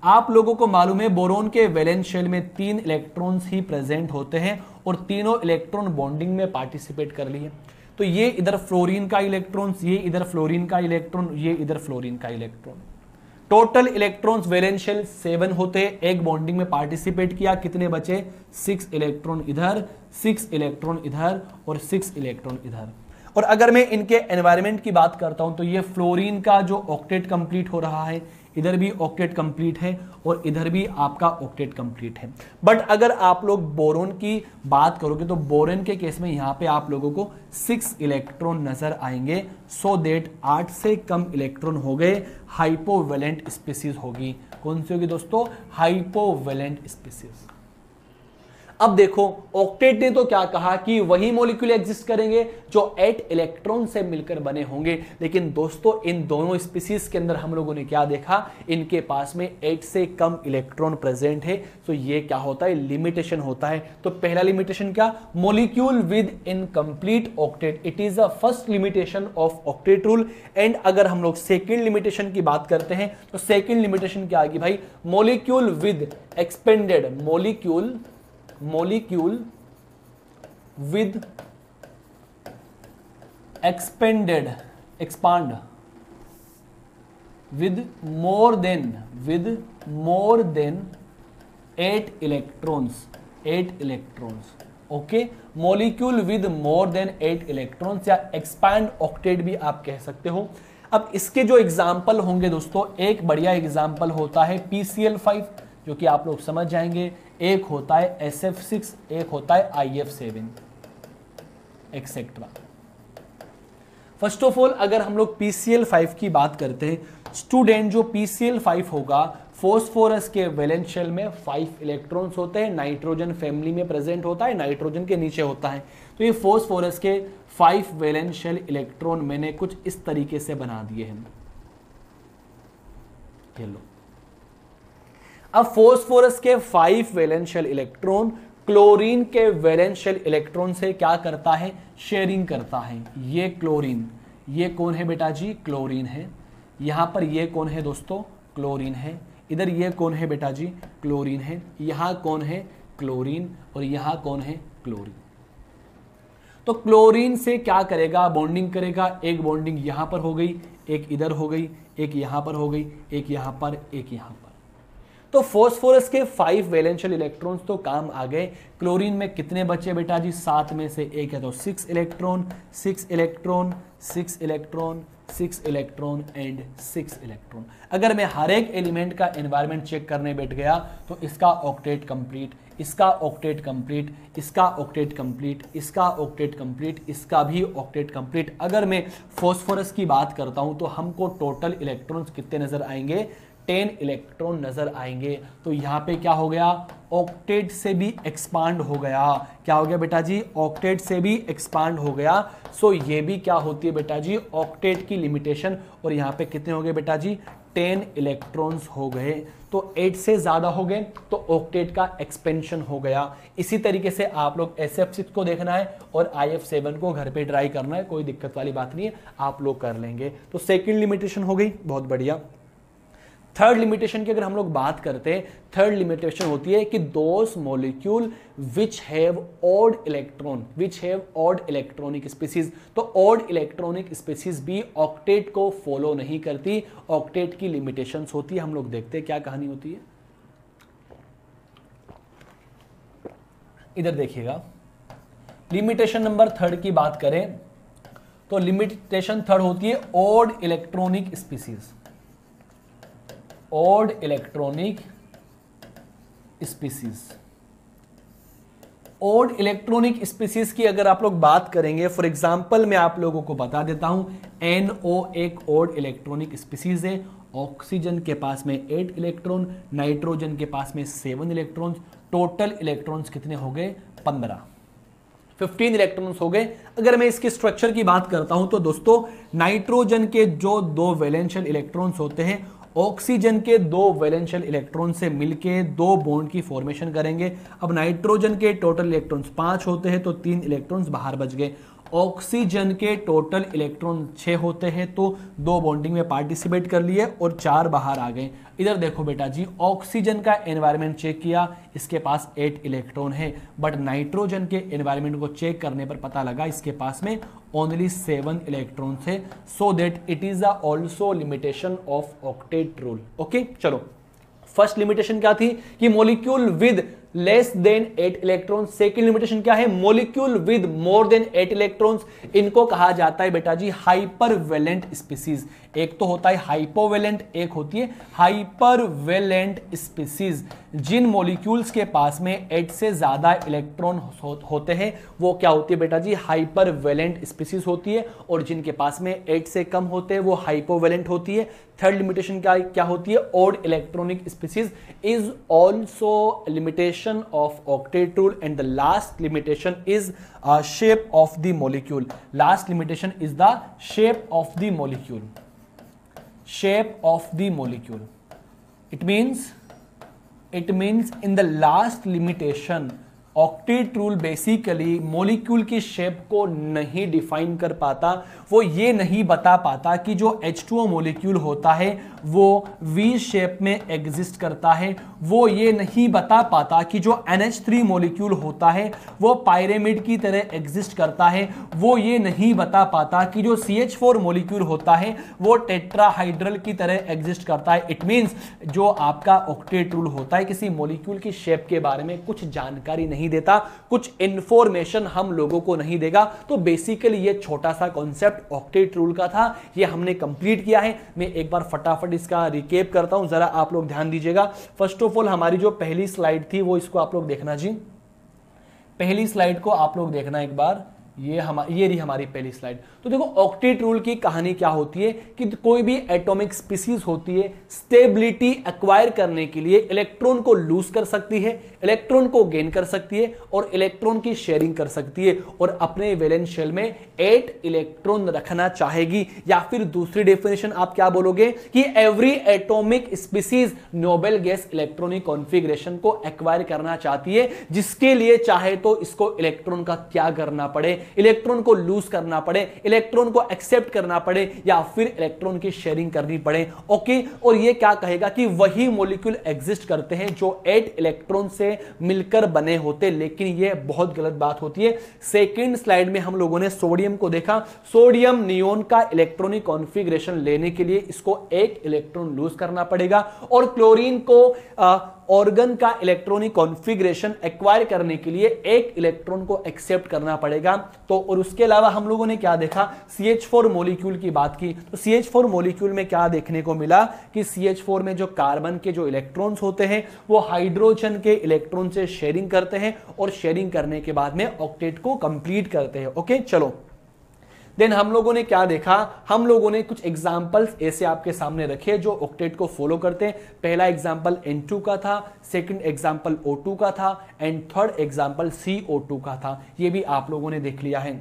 आप लोगों को मालूम है बोरोन के वैलेंस शेल में 3 इलेक्ट्रॉन्स ही प्रेजेंट होते हैं और तीनों इलेक्ट्रॉन बॉन्डिंग में पार्टिसिपेट कर लिए। तो ये इधर फ्लोरीन का इलेक्ट्रॉन, ये इधर फ्लोरीन का इलेक्ट्रॉन, ये इधर फ्लोरीन का electron. Total electrons valence shell 7 होते हैं। एक बॉन्डिंग में पार्टिसिपेट किया, कितने बचे? 6 इलेक्ट्रॉन इधर, 6 इलेक्ट्रॉन इधर और 6 इलेक्ट्रॉन इधर। और अगर मैं इनके एनवायरनमेंट की बात करता हूं तो ये फ्लोरीन का जो ऑक्टेट कंप्लीट हो रहा है, इधर भी ऑक्टेट कंप्लीट है और इधर भी आपका ऑक्टेट कंप्लीट है। बट अगर आप लोग बोरोन की बात करोगे तो बोरोन के केस में यहाँ पे आप लोगों को 6 इलेक्ट्रॉन नजर आएंगे, सो देट 8 से कम इलेक्ट्रॉन हो गए, हाइपोवेलेंट स्पीसीज होगी। कौन सी होगी दोस्तों? हाइपोवेलेंट स्पीसीज। अब देखो ऑक्टेट ने तो क्या कहा कि वही मॉलिक्यूल एग्जिस्ट करेंगे जो 8 इलेक्ट्रॉन से मिलकर बने होंगे, लेकिन दोस्तों इन दोनों स्पीसीज के अंदर हम लोगों ने क्या देखा, इनके पास में 8 से कम इलेक्ट्रॉन प्रेजेंट है। तो ये क्या होता है? लिमिटेशन होता है। तो पहला लिमिटेशन क्या? Molecule with incomplete octet, it is the first limitation of octet rule. And अगर हम लोग सेकेंड लिमिटेशन की बात करते हैं तो सेकेंड लिमिटेशन क्या आएगी भाई? Molecule with expanded, molecule with expand with more than 8 electrons, okay, molecule with more than 8 electrons या एक्सपैंड ऑक्टेट भी आप कह सकते हो। अब इसके जो एग्जाम्पल होंगे दोस्तों, एक बढ़िया एग्जाम्पल होता है PCl5 जो कि आप लोग समझ जाएंगे, एक होता है SF6, एक होता है IF7 etcetera. First of all अगर हम लोग PCl5 की बात करते हैं स्टूडेंट, जो PCl5 होगा, फॉस्फोरस के वैलेंस शेल में 5 इलेक्ट्रॉन्स होते हैं, नाइट्रोजन फैमिली में प्रेजेंट होता है, नाइट्रोजन के नीचे होता है। तो ये फॉस्फोरस के 5 वैलेंस शेल इलेक्ट्रॉन मैंने कुछ इस तरीके से बना दिए हैं, ये लो। अब फॉस्फोरस के 5 वैलेंस शेल इलेक्ट्रॉन क्लोरीन के वैलेंस शेल इलेक्ट्रॉन से क्या करता है? शेयरिंग करता है। ये क्लोरीन, ये कौन है बेटा जी? क्लोरीन है। यहां पर ये कौन है दोस्तों? क्लोरीन है। इधर ये कौन है बेटा जी? क्लोरीन है। यहां कौन है? क्लोरीन। और यहां कौन है? क्लोरीन। तो क्लोरीन से क्या करेगा? बॉन्डिंग करेगा। एक बॉन्डिंग यहां पर हो गई, एक इधर हो गई, एक यहां पर हो गई, एक यहां पर, एक यहां पर। तो फॉस्फोरस के 5 वैलेंस शेल इलेक्ट्रॉन्स तो काम आ गए। क्लोरीन में कितने बचे बेटा जी? 7 में से एक है तो 6 electron, 6 electron, 6 electron, 6 electron and 6 electron. अगर मैं हर एक एलिमेंट का एनवायरनमेंट चेक करने बैठ गया तो इसका ऑक्टेट कंप्लीट, इसका ऑक्टेट कंप्लीट, इसका ऑक्टेट कंप्लीट, इसका ऑक्टेट कंप्लीट, इसका भी ऑक्टेट कंप्लीट। अगर मैं फॉस्फोरस की बात करता हूं तो हमको टोटल इलेक्ट्रॉन्स कितने नजर आएंगे? 10 इलेक्ट्रॉन नजर आएंगे। तो यहां पे क्या हो गया? ऑक्टेट से भी एक्सपांड हो गया। क्या हो गया बेटा जी? ऑक्टेट से भी एक्सपांड हो गया। सो ये भी क्या होती है बेटा जी? ऑक्टेट की लिमिटेशन। और यहां पे कितने हो गए बेटा जी? 10 इलेक्ट्रॉन्स हो गए। तो 8 से ज्यादा हो गए तो ऑक्टेट का एक्सपेंशन हो गया। इसी तरीके से आप लोग SF6 को देखना है और IF7 को घर पे ट्राई करना है, कोई दिक्कत वाली बात नहीं है, आप लोग कर लेंगे। तो सेकेंड लिमिटेशन हो गई, बहुत बढ़िया। थर्ड लिमिटेशन की अगर हम लोग बात करते हैं, थर्ड लिमिटेशन होती है कि those molecule which have odd electron, which have odd electronic species. तो ऑड इलेक्ट्रॉनिक स्पीसीज भी ऑक्टेट को फॉलो नहीं करती, ऑक्टेट की लिमिटेशंस होती है। हम लोग देखते हैं क्या कहानी होती है। इधर देखिएगा, लिमिटेशन नंबर थर्ड की बात करें तो लिमिटेशन थर्ड होती है odd electronic species, odd electronic species. Odd electronic species की अगर आप लोग बात करेंगे, फॉर एग्जांपल मैं आप लोगों को बता देता हूं, NO एक ऑड इलेक्ट्रॉनिक स्पीसीज है। ऑक्सीजन के पास में 8 इलेक्ट्रॉन, नाइट्रोजन के पास में 7 इलेक्ट्रॉन, टोटल इलेक्ट्रॉन्स कितने हो गए? 15 इलेक्ट्रॉन्स हो गए। अगर मैं इसके स्ट्रक्चर की बात करता हूं तो दोस्तों नाइट्रोजन के जो 2 वैलेंस शेल इलेक्ट्रॉन्स होते हैं ऑक्सीजन के 2 वैलेंस शेल इलेक्ट्रॉन से मिलके 2 बॉन्ड की फॉर्मेशन करेंगे। अब नाइट्रोजन के टोटल इलेक्ट्रॉन्स 5 होते हैं तो 3 इलेक्ट्रॉन्स बाहर बच गए। ऑक्सीजन के टोटल इलेक्ट्रॉन 6 होते हैं तो 2 बॉन्डिंग में पार्टिसिपेट कर लिए और 4 बाहर आ गए। इधर देखो बेटा जी, ऑक्सीजन का एनवायरनमेंट चेक किया, इसके पास 8 इलेक्ट्रॉन है, बट नाइट्रोजन के एनवायरनमेंट को चेक करने पर पता लगा इसके पास में ओनली 7 इलेक्ट्रॉन थे। So that it is also limitation of octet rule. Okay, चलो फर्स्ट लिमिटेशन क्या थी कि molecule with less than 8 electrons. Second limitation क्या है, molecule with more than 8 electrons, इनको कहा जाता है बेटा जी हाइपरवेलेंट स्पीसीज। एक तो होता है हाइपोवेलेंट, एक होती है हाइपरवेलेंट स्पीसीज। जिन मॉलिक्यूल्स के पास में 8 से ज्यादा इलेक्ट्रॉन होते हैं वो क्या होती है बेटा जी, हाइपरवेलेंट स्पीसीज होती है, और जिनके पास में 8 से कम होते हैं वो हाइपोवेलेंट होती है। थर्ड लिमिटेशन क्या होती है, odd electronic species is also limitation of octet rule. And the last limitation is shape of the molecule. Last limitation is the shape of the molecule. shape of the molecule. It means in the last limitation octet rule basically molecule की शेप को नहीं डिफाइन कर पाता। वो ये नहीं बता पाता कि जो H2O मॉलिक्यूल होता है वो V शेप में एग्जिस्ट करता है। वो ये नहीं बता पाता कि जो NH3 मॉलिक्यूल होता है वो पायरेमिड की तरह एग्जिस्ट करता है। वो ये नहीं बता पाता कि जो CH4 मॉलिक्यूल होता है वो टेट्राहाइड्रल की तरह एग्जिस्ट करता है। इट मींस जो आपका ऑक्टेट रूल होता है किसी मॉलिक्यूल की शेप के बारे में कुछ जानकारी नहीं देता, कुछ इंफॉर्मेशन हम लोगों को नहीं देगा। तो बेसिकली ये छोटा सा कॉन्सेप्ट ऑक्टेट रूल का था, ये हमने कंप्लीट किया है। मैं एक बार फटाफट इसका रिकेप करता हूं, जरा आप लोग ध्यान दीजिएगा। फर्स्ट ऑफ ऑल हमारी जो पहली स्लाइड थी वो इसको आप लोग देखना जी, पहली स्लाइड को आप लोग देखना एक बार। ये रही हमारी पहली स्लाइड। तो देखो ऑक्टेट रूल की कहानी क्या होती है कि कोई भी एटॉमिक स्पीसीज होती है स्टेबिलिटी एक्वायर करने के लिए इलेक्ट्रॉन को लूज कर सकती है, इलेक्ट्रॉन को गेन कर सकती है और इलेक्ट्रॉन की शेयरिंग कर सकती है, और अपने वैलेंस शेल में 8 इलेक्ट्रॉन रखना चाहेगी। या फिर दूसरी डेफिनेशन आप क्या बोलोगे कि every atomic species noble gas electronic configuration को एक्वायर करना चाहती है, जिसके लिए चाहे तो इसको इलेक्ट्रॉन का त्याग करना पड़े, इलेक्ट्रॉन को लूज करना पड़े, इलेक्ट्रॉन को एक्सेप्ट करना पड़े, या फिर इलेक्ट्रॉन की शेयरिंग करनी पड़े। ओके, और ये क्या कहेगा कि वही मॉलिक्यूल एग्जिस्ट करते हैं जो 8 इलेक्ट्रॉन से मिलकर बने होते। लेकिन ये बहुत गलत बात होती है। सेकंड स्लाइड में हम लोगों ने सोडियम को देखा। सोडियम नियोन का इलेक्ट्रॉनिक कॉन्फ़िगरेशन लेने के लिए इसको 1 इलेक्ट्रॉन लूज करना पड़ेगा, और क्लोरीन को ऑर्गन का इलेक्ट्रॉनिक कॉन्फ़िगरेशन एक्वायर करने के लिए 1 इलेक्ट्रॉन को एक्सेप्ट करना पड़ेगा। तो और उसके अलावा हम लोगों ने क्या देखा, CH4 मॉलिक्यूल की बात की। तो CH4 मॉलिक्यूल में क्या देखने को मिला कि CH4 में जो कार्बन के जो इलेक्ट्रॉन्स होते हैं वो हाइड्रोजन के इलेक्ट्रॉन से शेयरिंग करते हैं, और शेयरिंग करने के बाद में ऑक्टेट को कंप्लीट करते हैं। ओके, चलो देन हम लोगों ने क्या देखा, हम लोगों ने कुछ एग्जाम्पल्स ऐसे आपके सामने रखे जो ऑक्टेट को फॉलो करते हैं। पहला एग्जाम्पल N2 का था, सेकंड एग्जाम्पल O2 का था, एंड थर्ड एग्जाम्पल CO2 का था। ये भी आप लोगों ने देख लिया है।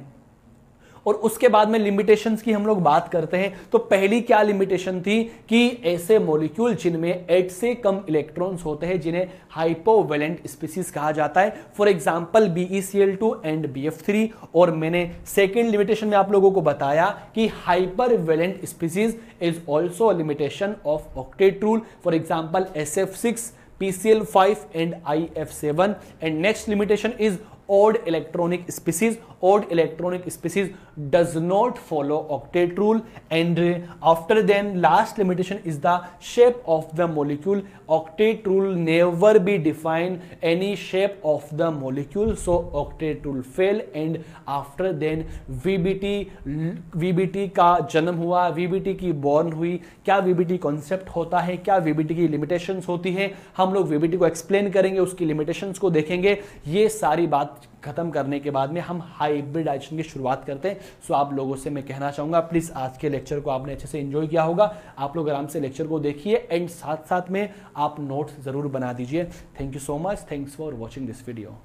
और उसके बाद में लिमिटेशंस की हम लोग बात करते हैं। तो पहली क्या लिमिटेशन थी कि ऐसे मॉलिक्यूल जिनमें 8 से कम इलेक्ट्रॉन्स होते हैं जिन्हें हाइपोवेलेंट स्पीसीज कहा जाता है, for example BeCl2 and BF3। और मैंने सेकंड लिमिटेशन में आप लोगों को बताया कि hypervalent species is also a limitation of octet rule, for example SF6, PCl5 and IF7। and next limitation is odd electronic species. Odd electronic species does not follow octet rule. And after then last limitation is the shape of the molecule. Octet rule never be define any shape of the molecule, so octet rule fail। and after then VBT का जन्म हुआ, VBT की बॉर्न हुई। क्या VBT कॉन्सेप्ट होता है, क्या VBT की लिमिटेशंस होती है, हम लोग VBT को एक्सप्लेन करेंगे, उसकी लिमिटेशंस को देखेंगे। ये सारी बात खत्म करने के बाद में हम हाइब्रिडाइजेशन की शुरुआत करते हैं। सो आप लोगों से मैं कहना चाहूंगा प्लीज आज के लेक्चर को आपने अच्छे से एंजॉय किया होगा। आप लोग आराम से लेक्चर को देखिए एंड साथ साथ में आप नोट्स जरूर बना दीजिए। Thank you so much, thanks for watching this video.